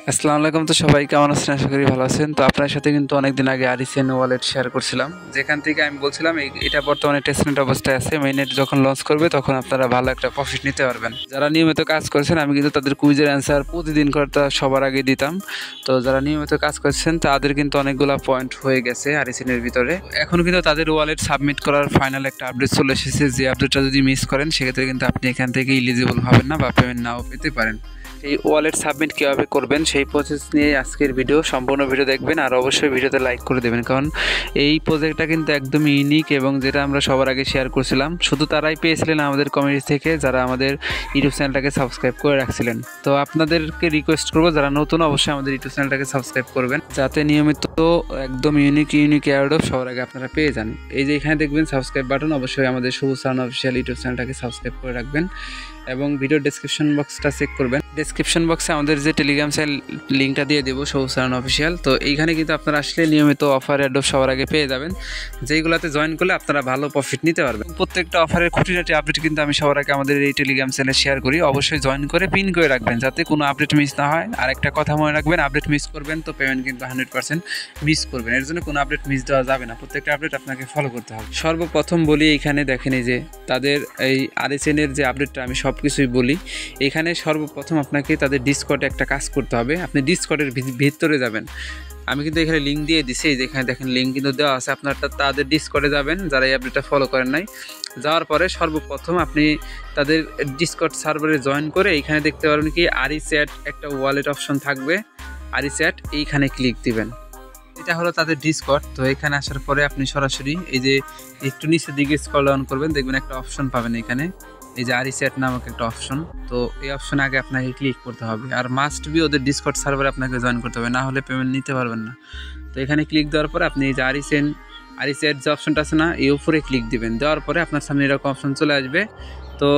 আসসালামু আলাইকুম। তো সবাই কেমন আছেন? আশা করি ভালো আছেন। তো আপনার সাথে কিন্তু অনেকদিন আগে আরিসেন ওয়ালেট শেয়ার করছিলাম, যেখান থেকে আমি বলছিলাম এটা বর্তমানে টেস্টনেট অবস্থায় আছে। মেইননেট যখন লঞ্চ করবে তখন আপনারা ভালো একটা প্রফিট নিতে পারবেন। যারা নিয়মিত কাজ করছেন, আমি কিন্তু তাদের কুইজের অ্যান্সার প্রতিদিন করতে সবার আগে দিতাম। তো যারা নিয়মিত কাজ করছেন তাদের কিন্তু অনেকগুলো পয়েন্ট হয়ে গেছে আরিসেনের ভিতরে। এখন কিন্তু তাদের ওয়ালেট সাবমিট করার ফাইনাল একটা আপডেট চলে এসেছে। যে আপডেটটা যদি মিস করেন সেক্ষেত্রে কিন্তু আপনি এখান থেকে ইলিজিবল হবেন না বা পেমেন্ট নাও পেতে পারেন। এই ওয়ালেট সাবমিট কীভাবে করবেন সেই প্রসেস নিয়ে আজকের ভিডিও, সম্পূর্ণ ভিডিও দেখবেন আর অবশ্যই ভিডিওতে লাইক করে দেবেন, কারণ এই প্রজেক্টটা কিন্তু একদম ইউনিক এবং যেটা আমরা সবার আগে শেয়ার করছিলাম শুধু তারাই পেয়েছিলেন আমাদের কমিউনিটি থেকে, যারা আমাদের ইউটিউব চ্যানেলটাকে সাবস্ক্রাইব করে রাখছিলেন। তো আপনাদেরকে রিকোয়েস্ট করবো যারা নতুন অবশ্যই আমাদের ইউটিউব চ্যানেলটাকে সাবস্ক্রাইব করবেন, যাতে নিয়মিত একদম ইউনিক এয়ারড্রপ সবার আগে আপনারা পেয়ে যান। এই যে এখানে দেখবেন সাবস্ক্রাইব বাটন, অবশ্যই আমাদের সবুজ সাউন্ড অফিসিয়াল ইউটিউব চ্যানেলটাকে সাবস্ক্রাইব করে রাখবেন এবং ভিডিও ডেসক্রিপশন বক্সটা চেক করবেন। ডেসক্রিপশন বক্সে আমাদের যে টেলিগ্রাম চ্যানেল লিঙ্কটা দিয়ে দেবো, সবুজ সাউন্ড অফিসিয়াল। তো এইখানে কিন্তু আপনারা আসলে নিয়মিত অফার অ্যাড্রপ সবার আগে পেয়ে যাবেন, যেইগুলোতে জয়েন করলে আপনারা ভালো প্রফিট নিতে পারবেন। প্রত্যেকটা অফারের খুঁটিনাটি আপডেট কিন্তু আমি সবার আগে আমাদের এই টেলিগ্রাম চ্যানেলে শেয়ার করি। অবশ্যই জয়েন করে পিন করে রাখবেন যাতে কোনো আপডেট মিস না হয়। আর একটা কথা মনে রাখবেন, আপডেট মিস করবেন তো পেমেন্ট কিন্তু 100% মিস করবেন। এর জন্য কোনো আপডেট মিস দেওয়া যাবে না, প্রত্যেকটা আপডেট আপনাকে ফলো করতে হবে। সর্বপ্রথম বলি, এইখানে দেখেন এই যে তাদের এই আরএসএনের যে আপডেটটা আমি সব কিছুই বলি। এখানে সর্বপ্রথম আপনাকে তাদের ডিসকর্ডে একটা কাজ করতে হবে। আপনি ডিসকর্ডের ভিতরে যাবেন, আমি কিন্তু এখানে লিঙ্ক দিয়ে দিছি, যেখানে দেখেন লিঙ্ক কিন্তু দেওয়া আছে। আপনার তাদের ডিসকর্ডে যাবেন যারা এই আপডেটটা ফলো করেন নাই। যাওয়ার পরে সর্বপ্রথম আপনি তাদের ডিসকর্ড সার্ভারে জয়েন করে এইখানে দেখতে পারবেন কি আরিচ্যাট একটা ওয়ালেট অপশন থাকবে। আরিচ্যাট এইখানে ক্লিক দিবেন, এটা হলো তাদের ডিসকর্ড। তো এখানে আসার পরে আপনি সরাসরি এই যে একটু নিচের দিকে স্ক্রল ডাউন করবেন, দেখবেন একটা অপশন পাবেন এখানে, এই যে আরিচ্যাট নামক একটা অপশন। তো এই অপশনে আগে আপনাকে ক্লিক করতে হবে আর মাস্ট বি ওদের ডিসকর্ড সার্ভারে আপনাকে জয়েন করতে হবে, না হলে পেমেন্ট নিতে পারবেন না। তো এখানে ক্লিক দেওয়ার পরে আপনি এই যে আরিচ্যাট যে অপশনটা আছে না, এই উপরে ক্লিক দিবেন। দেওয়ার পরে আপনার সামনে এরকম অপশন চলে আসবে। তো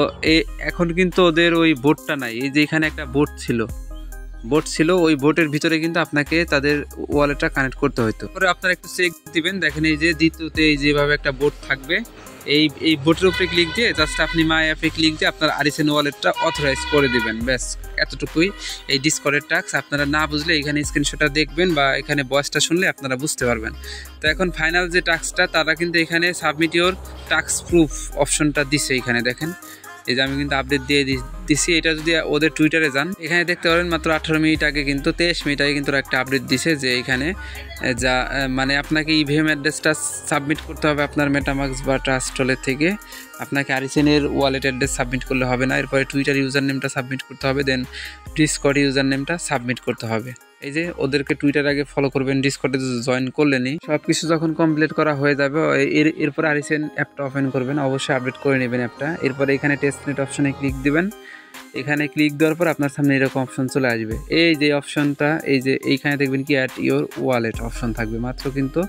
এখন কিন্তু ওদের ওই বোটটা নাই, এই যে এখানে একটা বোট ছিল, ওই বোটের ভিতরে কিন্তু আপনাকে তাদের ওয়ালেটটা কানেক্ট করতে হতো। পরে আপনারা একটু চেক দিবেন, দেখেন এই যে দ্বিতীয়তে এই যেভাবে একটা বোট থাকবে, এই বোটের উপরে ক্লিক দিয়ে জাস্ট আপনি মাই অ্যাপে ক্লিক দিয়ে আপনার আরিসেন ওয়ালেটটা অথরাইজ করে দিবেন। ব্যাস এতটুকুই এই ডিসকর্ডের টাস্ক। আপনারা না বুঝলে এখানে স্ক্রিনশটটা দেখবেন বা এখানে ভয়েসটা শুনলে আপনারা বুঝতে পারবেন। তো এখন ফাইনাল যে টাস্কটা, তারা কিন্তু এখানে সাবমিট ইওর টাস্ক প্রুফ অপশনটা দিছে। এখানে দেখেন এই যে আমি কিন্তু আপডেট দিয়ে দিছি। এটা যদি ওদের টুইটারে যান, এখানে দেখতে পারেন মাত্র 18 মিনিট আগে কিন্তু 23 মিনিট আগে কিন্তু একটা আপডেট দিছে যে এখানে যা মানে আপনাকে ইভিএম অ্যাড্রেসটা সাবমিট করতে হবে আপনার মেটামাক্স বা ট্রাস্টলের থেকে। আপনাকে আরিসেনের ওয়ালেট অ্যাড্রেস সাবমিট করলে হবে না, এরপরে টুইটার ইউজার নেমটা সাবমিট করতে হবে, দেন ডিসকর্ড ইউজার নেমটা সাবমিট করতে হবে। এই যে ওদেরকে টুইটার আগে ফলো করবেন, ডিসকর্ডে জয়েন করলেনই। সব কিছু যখন কমপ্লিট করা হয়ে যাবে এরপর আরিসেন অ্যাপটা ওপেন করবেন, অবশ্যই আপডেট করে নেবেন অ্যাপটা। এরপরে এখানে টেস্টনেট অপশনে ক্লিক দিবেন। এখানে ক্লিক দেওয়ার পর আপনার সামনে এরকম অপশন চলে আসবে। এই যে অপশনটা, এই যে এইখানে দেখবেন কি অ্যাট ইওর ওয়ালেট অপশন থাকবে। মাত্র কিন্তু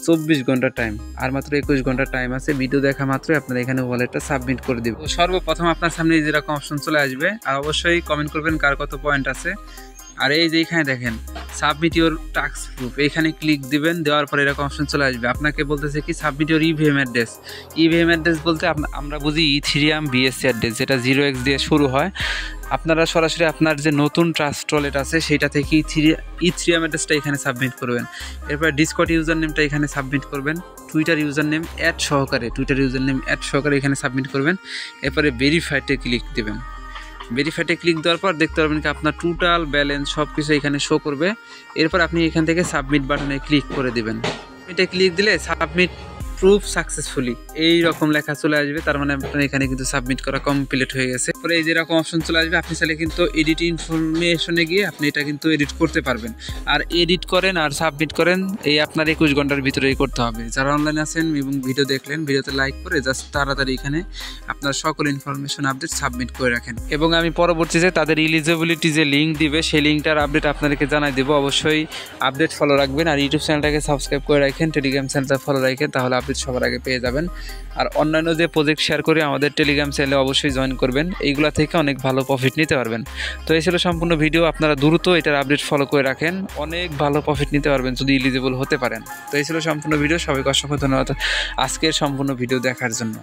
24 ঘন্টা টাইম, আর মাত্র 21 ঘন্টা টাইম আছে। ভিডিও দেখা মাত্রই আপনারা এখানে ওয়ালেটটা সাবমিট করে দেবেন। সর্বপ্রথম আপনার সামনে যেরকম অপশন চলে আসবে, আর অবশ্যই কমেন্ট করবেন কার কত পয়েন্ট আছে। আর এই যে এখানে দেখেন সাবমিট ইওর টাস্ক প্রুফ, এইখানে ক্লিক দিবেন। দেওয়ার পরে এরকম অপশন চলে আসবে। আপনাকে বলতেছে কি submit your EVM address. EVM address বলতে আমরা বুঝি ইথেরিয়াম বিএসসি অ্যাড্রেস, যেটা 0x দিয়ে শুরু হয়। আপনারা সরাসরি আপনার যে নতুন ট্রাস্ট ওয়ালেট আছে সেইটা থেকে ইথেরিয়াম অ্যাড্রেসটা এখানে সাবমিট করবেন। এরপর ডিসকর্ড ইউজার নেমটা এখানে সাবমিট করবেন। টুইটার ইউজার নেম অ্যাড সহকারে এখানে সাবমিট করবেন। এরপরে ভেরিফাইডে ক্লিক দেবেন। ভেরিফাইডে ক্লিক দেওয়ার পর দেখতে পারবেন কি আপনার টোটাল ব্যালেন্স সব কিছু এখানে শো করবে। এরপর আপনি এখান থেকে সাবমিট বাটনে ক্লিক করে দেবেন। এটা ক্লিক দিলে সাবমিট প্রুফ সাকসেসফুলি এই রকম লেখা চলে আসবে, তার মানে আপনার এখানে কিন্তু সাবমিট করা কমপ্লিট হয়ে গেছে। পরে এই যেরকম অপশন চলে আসবে, আপনি চাইলে কিন্তু এডিট ইনফরমেশনে গিয়ে আপনি এটা কিন্তু এডিট করতে পারবেন। আর এডিট করেন আর সাবমিট করেন, এই আপনার 21 ঘন্টার ভিতরেই করতে হবে। যারা অনলাইনে আছেন এবং ভিডিও দেখলেন, ভিডিওতে লাইক করে জাস্ট তাড়াতাড়ি এখানে আপনার সকল ইনফরমেশন আপডেট সাবমিট করে রাখেন। এবং আমি পরবর্তীতে তাদের এলিজিবিলিটি যে লিঙ্ক দিবে সেই লিঙ্কটার আপডেট আপনাদেরকে জানাই দেবো। অবশ্যই আপডেট ফলো রাখবেন আর ইউটিউব চ্যানেলটাকে সাবস্ক্রাইব করে রাখেন, টেলিগ্রাম চ্যানেলটা ফলো রাখেন, তাহলে আপডেট সবার আগে পেয়ে যাবেন। আর অন্যান্য যে প্রজেক্ট শেয়ার করে আমাদের টেলিগ্রাম চ্যানেলে অবশ্যই জয়েন করবেন, এইগুলা থেকে অনেক ভালো প্রফিট নিতে পারবেন। তো এই ছিল সম্পূর্ণ ভিডিও। আপনারা দ্রুত এটার আপডেট ফলো করে রাখেন, অনেক ভালো প্রফিট নিতে পারবেন যদি এলিজিবল হতে পারেন। তো এই ছিল সম্পূর্ণ ভিডিও। সবাইকে অসংখ্য ধন্যবাদ আজকের সম্পূর্ণ ভিডিও দেখার জন্য।